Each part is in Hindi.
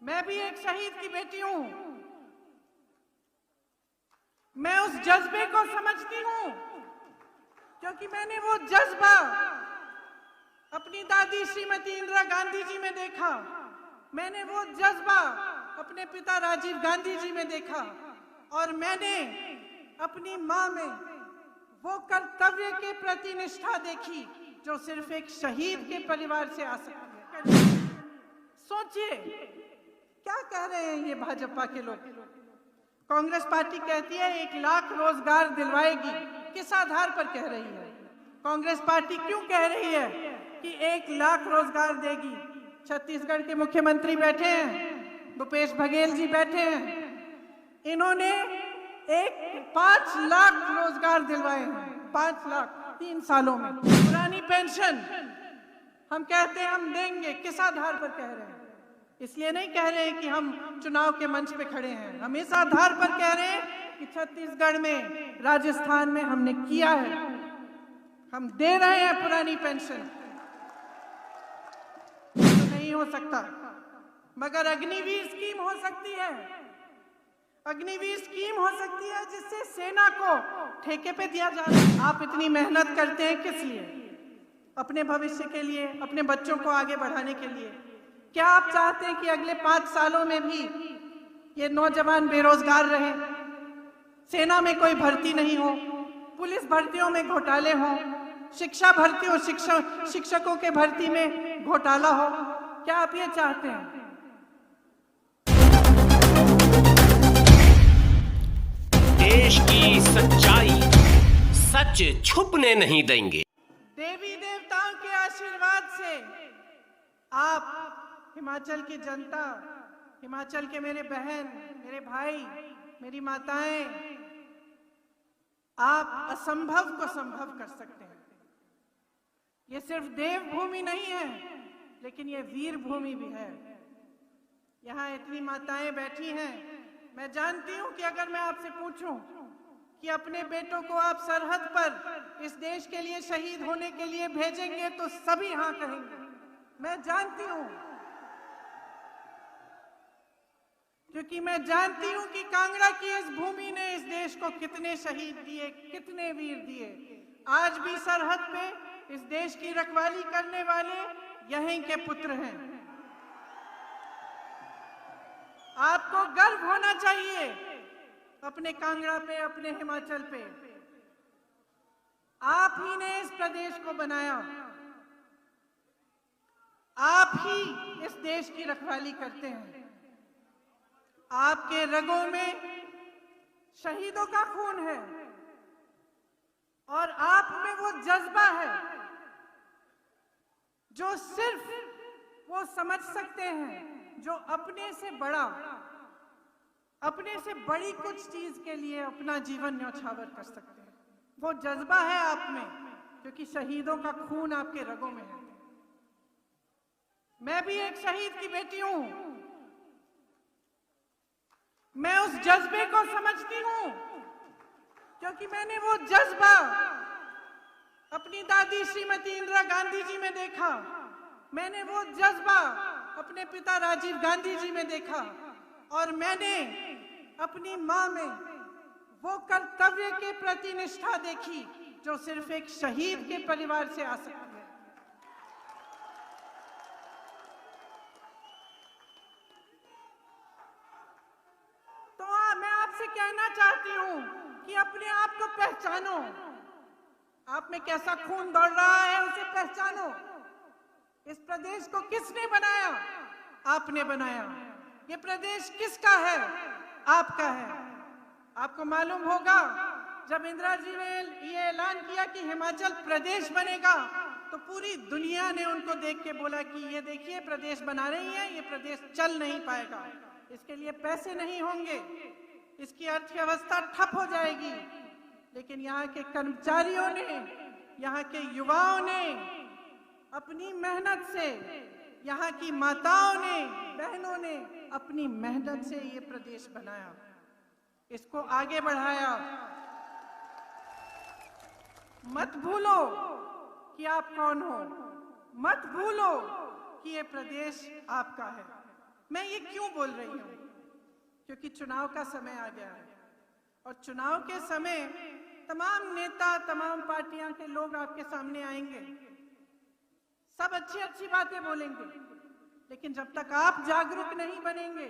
मैं भी एक शहीद की बेटी हूं। मैं उस जज्बे को समझती हूं क्योंकि मैंने वो जज्बा अपनी दादी श्रीमती इंदिरा गांधी जी में देखा। मैंने वो जज्बा अपने पिता राजीव गांधी जी में देखा और मैंने अपनी मां में वो कर्तव्य के प्रति निष्ठा देखी जो सिर्फ एक शहीद के परिवार से आ सकती है। सोचिए क्या कह रहे हैं ये भाजपा के लोग। कांग्रेस पार्टी कहती है 1 लाख रोजगार दिलवाएगी। किस आधार पर कह रही है? कांग्रेस पार्टी क्यों कह रही है कि 1 लाख रोजगार देगी? छत्तीसगढ़ के मुख्यमंत्री बैठे हैं, भूपेश बघेल जी बैठे हैं, इन्होंने 5 लाख रोजगार दिलवाए हैं। 5 लाख 3 सालों में। पुरानी पेंशन हम कहते हैं हम देंगे। किस आधार पर कह रहे हैं? इसलिए नहीं कह रहे हैं कि हम चुनाव के मंच पे खड़े हैं। हम इस आधार पर कह रहे हैं कि छत्तीसगढ़ में, राजस्थान में हमने किया है, हम दे रहे हैं पुरानी पेंशन। तो नहीं हो सकता, मगर अग्निवीर स्कीम हो सकती है। अग्निवीर स्कीम हो सकती है जिससे सेना को ठेके पे दिया जा रहा है। आप इतनी मेहनत करते हैं किस लिए? अपने भविष्य के लिए, अपने बच्चों को आगे बढ़ाने के लिए। क्या आप चाहते हैं कि अगले 5 सालों में भी ये नौजवान बेरोजगार रहे, सेना में कोई भर्ती नहीं हो, पुलिस भर्तियों में घोटाले हो, शिक्षा भर्ती हो, शिक्षकों के भर्ती में घोटाला हो? क्या आप ये चाहते हैं? देश की सच्चाई सच छुपने नहीं देंगे। देवी देवताओं के आशीर्वाद से आप, हिमाचल की जनता, हिमाचल के मेरे बहन, मेरे भाई, मेरी माताएं, आप असंभव को संभव कर सकते हैं। ये सिर्फ देवभूमि नहीं है, लेकिन ये वीर भूमि भी है। यहाँ इतनी माताएं बैठी हैं। मैं जानती हूं कि अगर मैं आपसे पूछूं कि अपने बेटों को आप सरहद पर इस देश के लिए शहीद होने के लिए भेजेंगे तो सभी हाँ कहेंगे। मैं जानती हूं, क्योंकि मैं जानती हूं कि कांगड़ा की इस भूमि ने इस देश को कितने शहीद दिए, कितने वीर दिए। आज भी सरहद पे इस देश की रखवाली करने वाले यहीं के पुत्र हैं। आपको गर्व होना चाहिए अपने कांगड़ा पे, अपने हिमाचल पे। आप ही ने इस प्रदेश को बनाया, आप ही इस देश की रखवाली करते हैं। आपके रगों में शहीदों का खून है और आप में वो जज्बा है जो सिर्फ वो समझ सकते हैं जो अपने से बड़ा, अपने से बड़ी कुछ चीज के लिए अपना जीवन न्यौछावर कर सकते हैं। वो जज्बा है आप में, क्योंकि शहीदों का खून आपके रगों में है। मैं भी एक शहीद की बेटी हूं। मैं उस जज्बे को समझती हूं क्योंकि मैंने वो जज्बा अपनी दादी श्रीमती इंदिरा गांधी जी में देखा। मैंने वो जज्बा अपने पिता राजीव गांधी जी में देखा और मैंने अपनी मां में वो कर्तव्य के प्रति निष्ठा देखी जो सिर्फ एक शहीद के परिवार से आ सकती है। तो मैं आपसे कहना चाहती हूं कि अपने आप को पहचानो। आप में कैसा खून दौड़ रहा है उसे पहचानो। इस प्रदेश को किसने बनाया? आपने बनाया। ये प्रदेश किसका है? आपका है। आपको मालूम होगा जब इंदिरा जी ने ये ऐलान किया कि हिमाचल प्रदेश बनेगा तो पूरी दुनिया ने उनको देख के बोला कि ये देखिए प्रदेश बना रही है, ये प्रदेश चल नहीं पाएगा, इसके लिए पैसे नहीं होंगे, इसकी अर्थव्यवस्था ठप हो जाएगी। लेकिन यहाँ के कर्मचारियों ने, यहाँ के युवाओं ने अपनी मेहनत से, यहाँ की माताओं ने, बहनों ने अपनी मेहनत से ये प्रदेश बनाया, इसको आगे बढ़ाया। मत भूलो कि आप कौन हो, मत भूलो कि ये प्रदेश आपका है। मैं ये क्यों बोल रही हूं? क्योंकि चुनाव का समय आ गया है और चुनाव के समय तमाम नेता, तमाम पार्टियां के लोग आपके सामने आएंगे, सब अच्छी अच्छी बातें बोलेंगे, लेकिन जब तक आप जागरूक नहीं बनेंगे,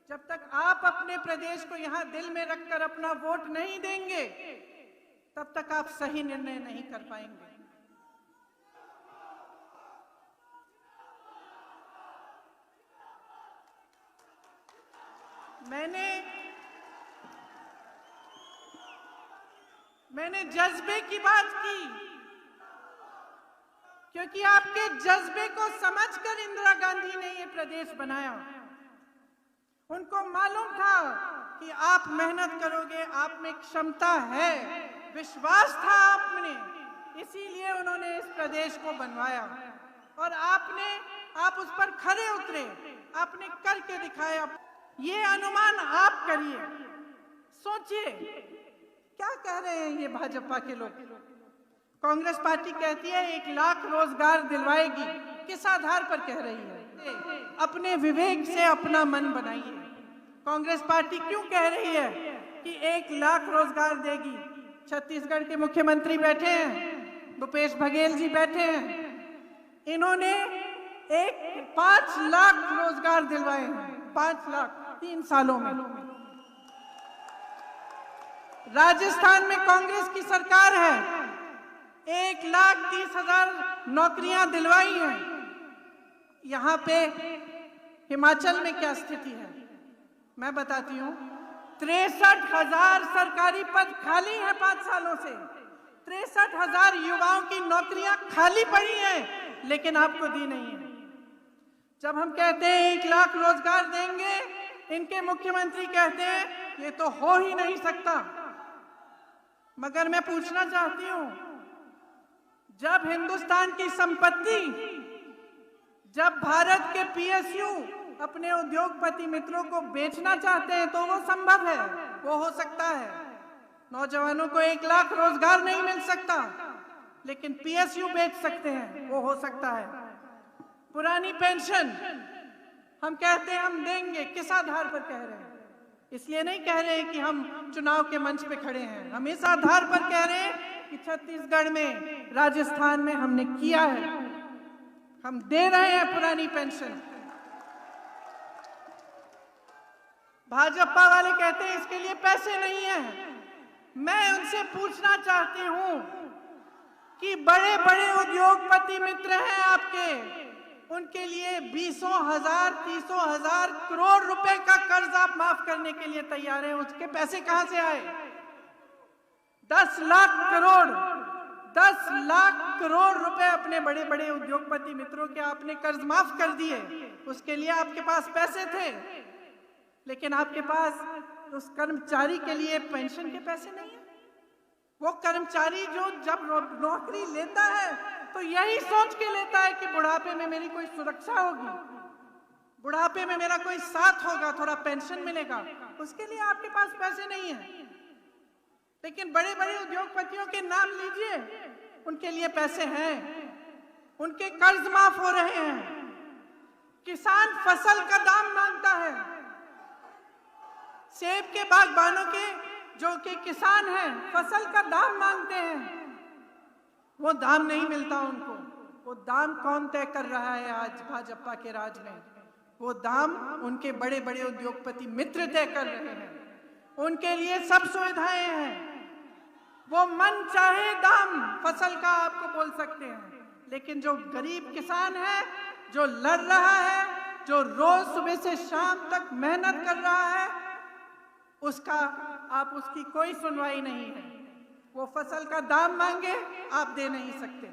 जब तक आप अपने प्रदेश को यहां दिल में रखकर अपना वोट नहीं देंगे, तब तक आप सही निर्णय नहीं कर पाएंगे। मैंने जज्बे की बात की, क्योंकि आपके जज्बे को समझकर इंदिरा गांधी ने ये प्रदेश बनाया। उनको मालूम था कि आप मेहनत करोगे, आप में क्षमता है, विश्वास था आप में, इसीलिए उन्होंने इस प्रदेश को बनवाया और आप उस पर खरे उतरे, आपने करके दिखाया। ये अनुमान आप करिए, सोचिए क्या कह रहे हैं ये भाजपा के लोग। कांग्रेस पार्टी कहती है 1 लाख रोजगार दिलवाएगी, किस आधार पर कह रही है? अपने विवेक से अपना मन बनाइए। कांग्रेस पार्टी क्यों कह रही है कि 1 लाख रोजगार देगी? छत्तीसगढ़ के मुख्यमंत्री बैठे हैं, भूपेश बघेल जी बैठे हैं, इन्होंने 5 लाख रोजगार दिलवाए हैं, 5 लाख 3 सालों में। राजस्थान में कांग्रेस की सरकार है, 1,30,000 नौकरियां दिलवाई हैं। यहां पे हिमाचल में क्या स्थिति है मैं बताती हूं। 63,000 सरकारी पद खाली हैं 5 सालों से। 63,000 युवाओं की नौकरियां खाली पड़ी हैं, लेकिन आपको दी नहीं है। जब हम कहते हैं 1 लाख रोजगार देंगे, इनके मुख्यमंत्री कहते हैं ये तो हो ही नहीं सकता। मगर मैं पूछना चाहती हूं, जब हिंदुस्तान की संपत्ति, जब भारत के पीएसयू अपने उद्योगपति मित्रों को बेचना चाहते हैं तो वो संभव है, वो हो सकता है। नौजवानों को 1 लाख रोजगार नहीं मिल सकता, लेकिन पीएसयू बेच सकते हैं, वो हो सकता है। पुरानी पेंशन हम कहते हैं हम देंगे, किस आधार पर कह रहे हैं? इसलिए नहीं कह रहे हैं कि हम चुनाव के मंच पे खड़े हैं, हम इस आधार पर कह रहे हैं कि छत्तीसगढ़ में, राजस्थान में हमने किया है, हम दे रहे हैं पुरानी पेंशन। भाजपा वाले कहते हैं इसके लिए पैसे नहीं है। मैं उनसे पूछना चाहती हूं कि बड़े बड़े उद्योगपति मित्र हैं आपके, उनके लिए 20,000 30,000 करोड़ रुपए का कर्ज आप माफ करने के लिए तैयार हैं, उसके पैसे कहां से आए? 10 लाख करोड़ रुपए अपने बड़े बड़े उद्योगपति मित्रों के आपने कर्ज माफ कर दिए। उसके लिए आपके पास पैसे थे, लेकिन आपके पास उस कर्मचारी के लिए पेंशन के पैसे नहीं है। वो कर्मचारी जो जब नौकरी लेता है तो यही सोच के लेता है कि बुढ़ापे में मेरी कोई सुरक्षा होगी, बुढ़ापे में मेरा कोई साथ होगा, थोड़ा पेंशन मिलेगा। उसके लिए आपके पास पैसे नहीं है। लेकिन बड़े बड़े उद्योगपतियों के नाम लीजिए, उनके लिए पैसे हैं, उनके कर्ज माफ हो रहे हैं। किसान फसल का दाम मांगता है, सेब के बागबानों के जो कि किसान हैं फसल का दाम मांगते हैं, वो दाम नहीं मिलता उनको। वो दाम कौन तय कर रहा है आज भाजपा के राज में? वो दाम उनके बड़े बड़े उद्योगपति मित्र तय कर रहे हैं। उनके लिए सब सुविधाएं हैं, वो मन चाहे दाम फसल का आपको बोल सकते हैं, लेकिन जो गरीब किसान है, जो लड़ रहा है, जो रोज सुबह से शाम तक मेहनत कर रहा है, उसकी कोई सुनवाई नहीं है। वो फसल का दाम मांगे, आप दे नहीं सकते।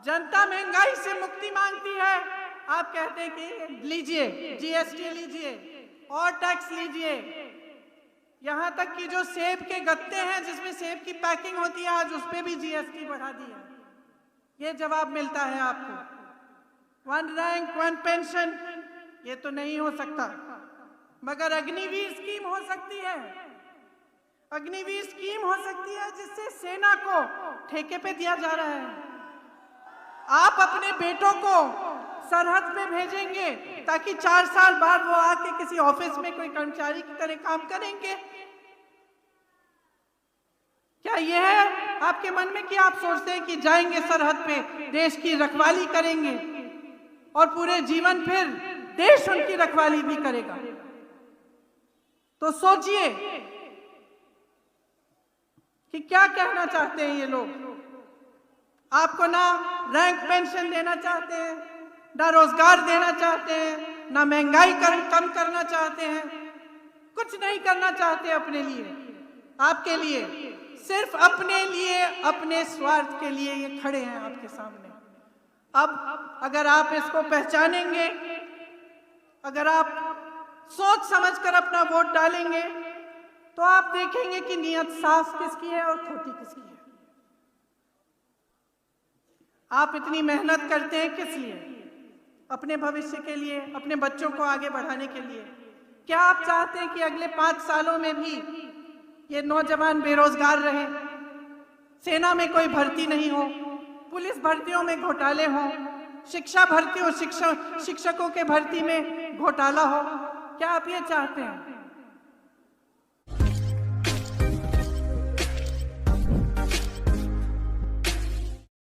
जनता महंगाई से मुक्ति मांगती है, आप कहते हैं कि लीजिए, जीएसटी लीजिए और टैक्स लीजिए। यहां तक कि जो सेब के गत्ते हैं जिसमें सेब की पैकिंग होती है, आज उस पे भी जीएसटी बढ़ा दी है। ये जवाब मिलता है आपको। 1 रैंक 1 पेंशन, ये तो नहीं हो सकता, मगर अग्निवीर स्कीम हो सकती है। अग्निवीर स्कीम हो सकती है जिससे सेना को ठेके पे दिया जा रहा है। आप अपने बेटों को सरहद पे भेजेंगे ताकि 4 साल बाद वो आके किसी ऑफिस में कोई कर्मचारी की तरह काम करेंगे? क्या यह है आपके मन में कि आप सोचते हैं कि जाएंगे सरहद पे, देश की रखवाली करेंगे और पूरे जीवन फिर देश उनकी रखवाली भी करेगा? तो सोचिए कि क्या कहना चाहते हैं ये लोग। आपको ना रैंक पेंशन देना चाहते हैं, ना रोजगार देना चाहते हैं, ना महंगाई कम करना चाहते हैं, कुछ नहीं करना चाहते अपने लिए, आपके लिए, सिर्फ अपने लिए, अपने स्वार्थ के लिए ये खड़े हैं आपके सामने। अब अगर आप इसको पहचानेंगे, अगर आप सोच समझकर अपना वोट डालेंगे, तो आप देखेंगे कि नीयत साफ किसकी है और खोटी किसकी है। आप इतनी मेहनत करते हैं किस लिए? अपने भविष्य के लिए, अपने बच्चों को आगे बढ़ाने के लिए। क्या आप चाहते हैं कि अगले 5 सालों में भी ये नौजवान बेरोजगार रहे, सेना में कोई भर्ती नहीं हो, पुलिस भर्तियों में घोटाले हो, शिक्षा भर्ती हो, शिक्षकों के भर्ती में घोटाला हो? क्या आप ये चाहते हैं?